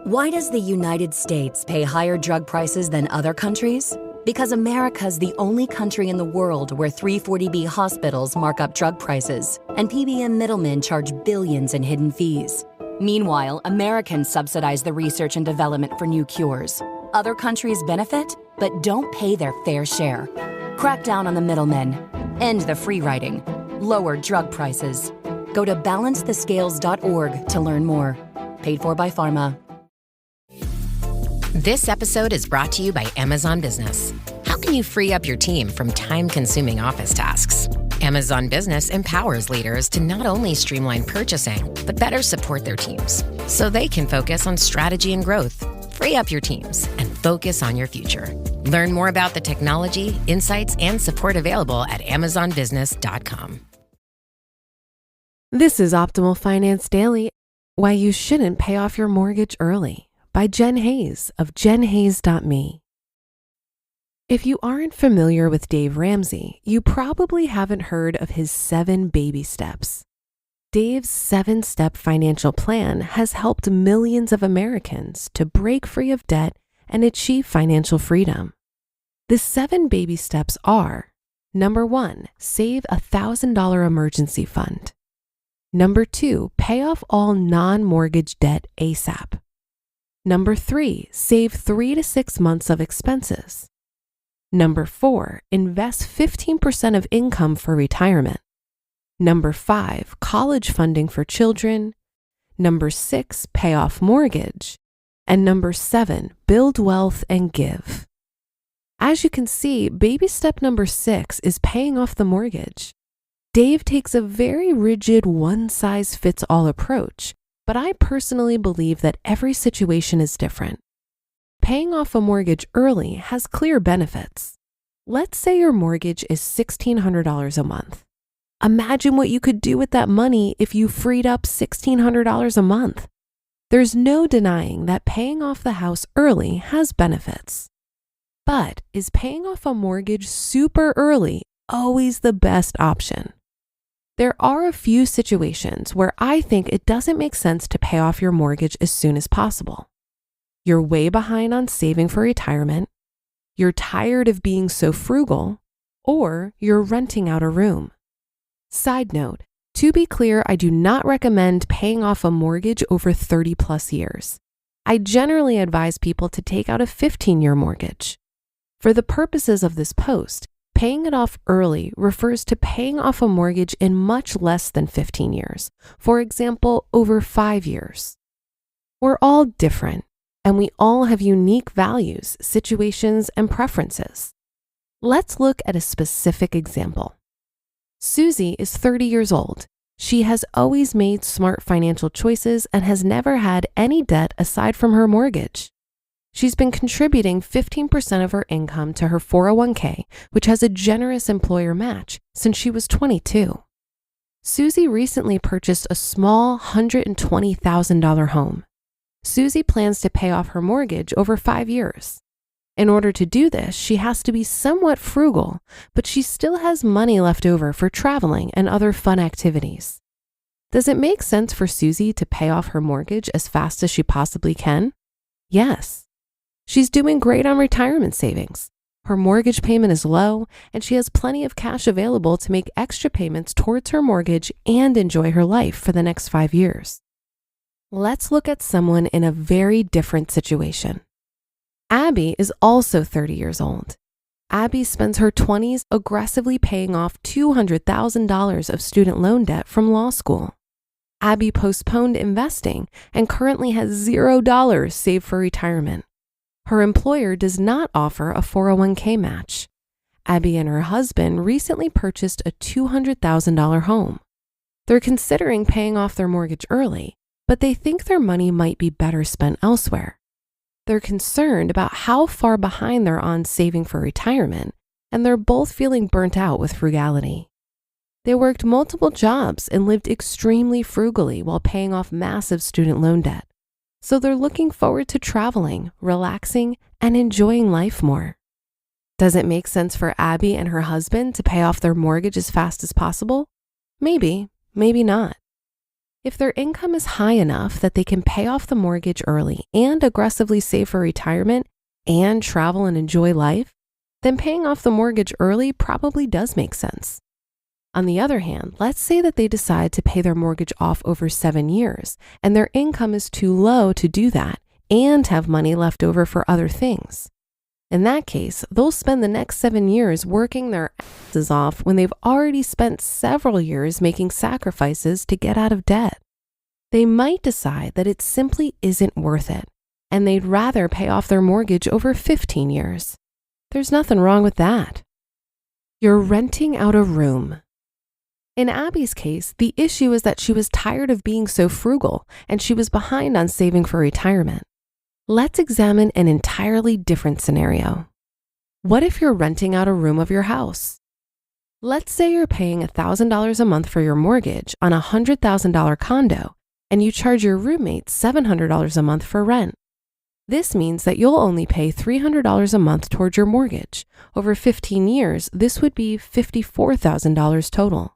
Why does the United States pay higher drug prices than other countries? Because America's the only country in the world where 340B hospitals mark up drug prices and PBM middlemen charge billions in hidden fees. Meanwhile, Americans subsidize the research and development for new cures. Other countries benefit, but don't pay their fair share. Crack down on the middlemen. End the free riding. Lower drug prices. Go to balancethescales.org to learn more. Paid for by Pharma. This episode is brought to you by Amazon Business. How can you free up your team from time-consuming office tasks? Amazon Business empowers leaders to not only streamline purchasing, but better support their teams so they can focus on strategy and growth. Free up your teams and focus on your future. Learn more about the technology, insights, and support available at amazonbusiness.com. This is Optimal Finance Daily, Why You Shouldn't Pay Off Your Mortgage Early, by Jen Hayes of jenhayes.me. If you aren't familiar with Dave Ramsey, you probably haven't heard of his 7 baby steps. Dave's 7-step financial plan has helped millions of Americans to break free of debt and achieve financial freedom. The 7 baby steps are: number 1, save $1,000 emergency fund. Number 2, pay off all non-mortgage debt ASAP. Number 3, save 3 to 6 months of expenses. Number 4, invest 15% of income for retirement. Number 5, college funding for children. Number 6, pay off mortgage. And number 7, build wealth and give. As you can see, baby step number 6 is paying off the mortgage. Dave takes a very rigid one-size-fits-all approach, but I personally believe that every situation is different. Paying off a mortgage early has clear benefits. Let's say your mortgage is $1,600 a month. Imagine what you could do with that money if you freed up $1,600 a month. There's no denying that paying off the house early has benefits. But is paying off a mortgage super early always the best option? There are a few situations where I think it doesn't make sense to pay off your mortgage as soon as possible. You're way behind on saving for retirement, you're tired of being so frugal, or you're renting out a room. Side note, to be clear, I do not recommend paying off a mortgage over 30 plus years. I generally advise people to take out a 15-year mortgage. For the purposes of this post, paying it off early refers to paying off a mortgage in much less than 15 years, for example, over 5 years. We're all different, and we all have unique values, situations, and preferences. Let's look at a specific example. Susie is 30 years old. She has always made smart financial choices and has never had any debt aside from her mortgage. She's been contributing 15% of her income to her 401k, which has a generous employer match, since she was 22. Susie recently purchased a small $120,000 home. Susie plans to pay off her mortgage over 5 years. In order to do this, she has to be somewhat frugal, but she still has money left over for traveling and other fun activities. Does it make sense for Susie to pay off her mortgage as fast as she possibly can? Yes. She's doing great on retirement savings. Her mortgage payment is low, and she has plenty of cash available to make extra payments towards her mortgage and enjoy her life for the next 5 years. Let's look at someone in a very different situation. Abby is also 30 years old. Abby spends her 20s aggressively paying off $200,000 of student loan debt from law school. Abby postponed investing and currently has $0 saved for retirement. Her employer does not offer a 401k match. Abby and her husband recently purchased a $200,000 home. They're considering paying off their mortgage early, but they think their money might be better spent elsewhere. They're concerned about how far behind they're on saving for retirement, and they're both feeling burnt out with frugality. They worked multiple jobs and lived extremely frugally while paying off massive student loan debt. So they're looking forward to traveling, relaxing, and enjoying life more. Does it make sense for Abby and her husband to pay off their mortgage as fast as possible? Maybe, maybe not. If their income is high enough that they can pay off the mortgage early and aggressively save for retirement and travel and enjoy life, then paying off the mortgage early probably does make sense. On the other hand, let's say that they decide to pay their mortgage off over 7 years and their income is too low to do that and have money left over for other things. In that case, they'll spend the next 7 years working their asses off when they've already spent several years making sacrifices to get out of debt. They might decide that it simply isn't worth it, and they'd rather pay off their mortgage over 15 years. There's nothing wrong with that. You're renting out a room. In Abby's case, the issue is that she was tired of being so frugal and she was behind on saving for retirement. Let's examine an entirely different scenario. What if you're renting out a room of your house? Let's say you're paying $1,000 a month for your mortgage on a $100,000 condo and you charge your roommate $700 a month for rent. This means that you'll only pay $300 a month towards your mortgage. Over 15 years, this would be $54,000 total.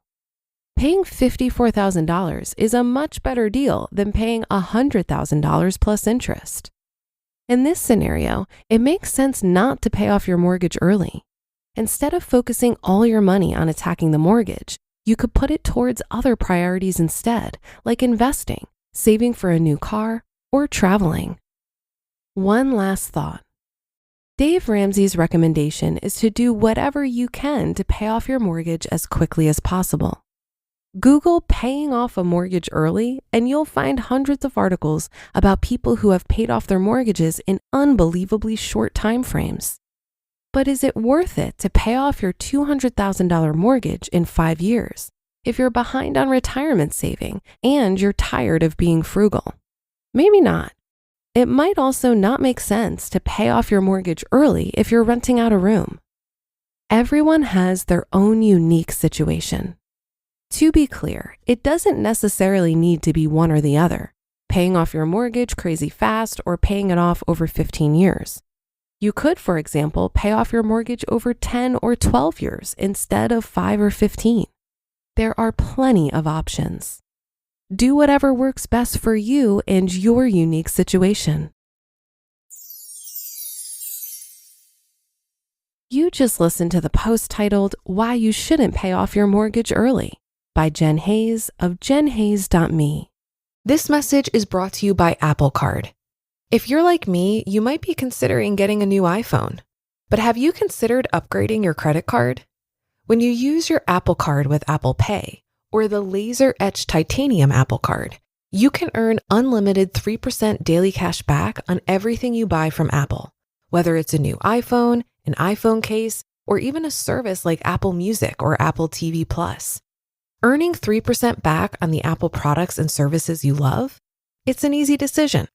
Paying $54,000 is a much better deal than paying $100,000 plus interest. In this scenario, it makes sense not to pay off your mortgage early. Instead of focusing all your money on attacking the mortgage, you could put it towards other priorities instead, like investing, saving for a new car, or traveling. One last thought. Dave Ramsey's recommendation is to do whatever you can to pay off your mortgage as quickly as possible. Google paying off a mortgage early and you'll find hundreds of articles about people who have paid off their mortgages in unbelievably short time frames. But is it worth it to pay off your $200,000 mortgage in 5 years if you're behind on retirement saving and you're tired of being frugal? Maybe not. It might also not make sense to pay off your mortgage early if you're renting out a room. Everyone has their own unique situation. To be clear, it doesn't necessarily need to be one or the other, paying off your mortgage crazy fast or paying it off over 15 years. You could, for example, pay off your mortgage over 10 or 12 years instead of 5 or 15. There are plenty of options. Do whatever works best for you and your unique situation. You just listened to the post titled, "Why You Shouldn't Pay Off Your Mortgage Early" by Jen Hayes of jenhayes.me. This message is brought to you by Apple Card. If you're like me, you might be considering getting a new iPhone. But have you considered upgrading your credit card? When you use your Apple Card with Apple Pay or the laser-etched titanium Apple Card, you can earn unlimited 3% daily cash back on everything you buy from Apple, whether it's a new iPhone, an iPhone case, or even a service like Apple Music or Apple TV Plus. Earning 3% back on the Apple products and services you love? It's an easy decision.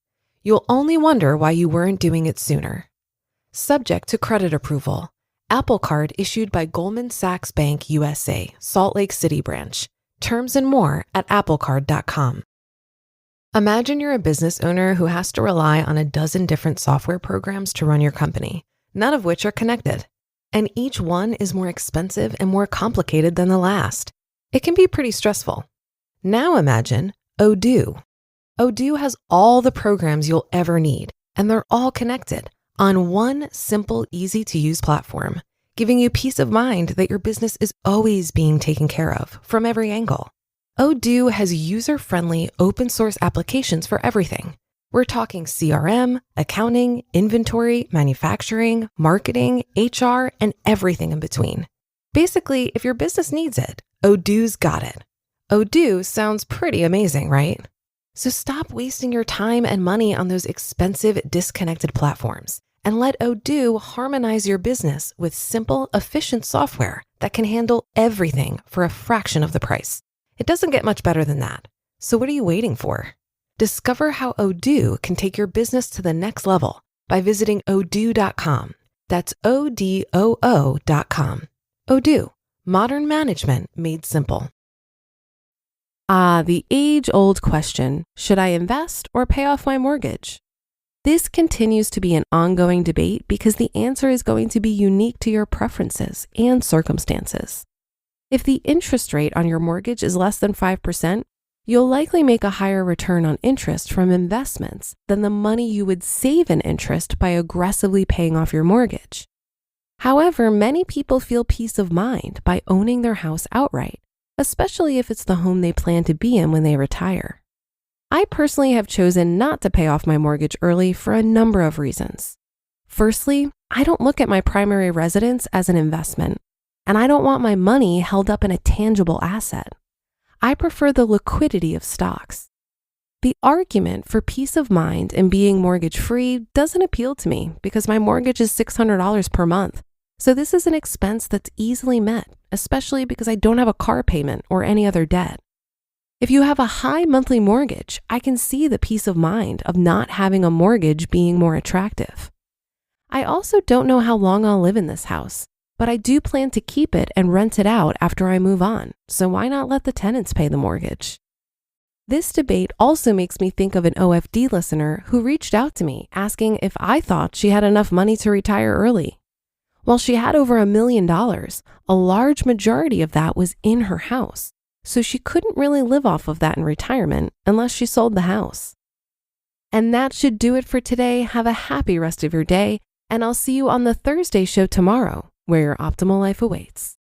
You'll only wonder why you weren't doing it sooner. Subject to credit approval. Apple Card issued by Goldman Sachs Bank USA, Salt Lake City branch. Terms and more at applecard.com. Imagine you're a business owner who has to rely on a dozen different software programs to run your company, none of which are connected. And each one is more expensive and more complicated than the last. It can be pretty stressful. Now imagine Odoo. Odoo has all the programs you'll ever need, and they're all connected on one simple, easy-to-use platform, giving you peace of mind that your business is always being taken care of from every angle. Odoo has user-friendly, open-source applications for everything. We're talking CRM, accounting, inventory, manufacturing, marketing, HR, and everything in between. Basically, if your business needs it, Odoo's got it. Odoo sounds pretty amazing, right? So stop wasting your time and money on those expensive, disconnected platforms and let Odoo harmonize your business with simple, efficient software that can handle everything for a fraction of the price. It doesn't get much better than that. So what are you waiting for? Discover how Odoo can take your business to the next level by visiting odoo.com. That's ODOO.com. Odoo, modern management made simple. The age-old question, should I invest or pay off my mortgage? This continues to be an ongoing debate because the answer is going to be unique to your preferences and circumstances. If the interest rate on your mortgage is less than 5%, You'll likely make a higher return on interest from investments than the money you would save in interest by aggressively paying off your mortgage. However, many people feel peace of mind by owning their house outright, especially if it's the home they plan to be in when they retire. I personally have chosen not to pay off my mortgage early for a number of reasons. Firstly, I don't look at my primary residence as an investment, and I don't want my money held up in a tangible asset. I prefer the liquidity of stocks. The argument for peace of mind and being mortgage-free doesn't appeal to me because my mortgage is $600 per month. So this is an expense that's easily met, especially because I don't have a car payment or any other debt. If you have a high monthly mortgage, I can see the peace of mind of not having a mortgage being more attractive. I also don't know how long I'll live in this house, but I do plan to keep it and rent it out after I move on, so why not let the tenants pay the mortgage? This debate also makes me think of an OFD listener who reached out to me asking if I thought she had enough money to retire early. While she had over $1 million, a large majority of that was in her house, so she couldn't really live off of that in retirement unless she sold the house. And that should do it for today. Have a happy rest of your day, and I'll see you on the Thursday show tomorrow, where your optimal life awaits.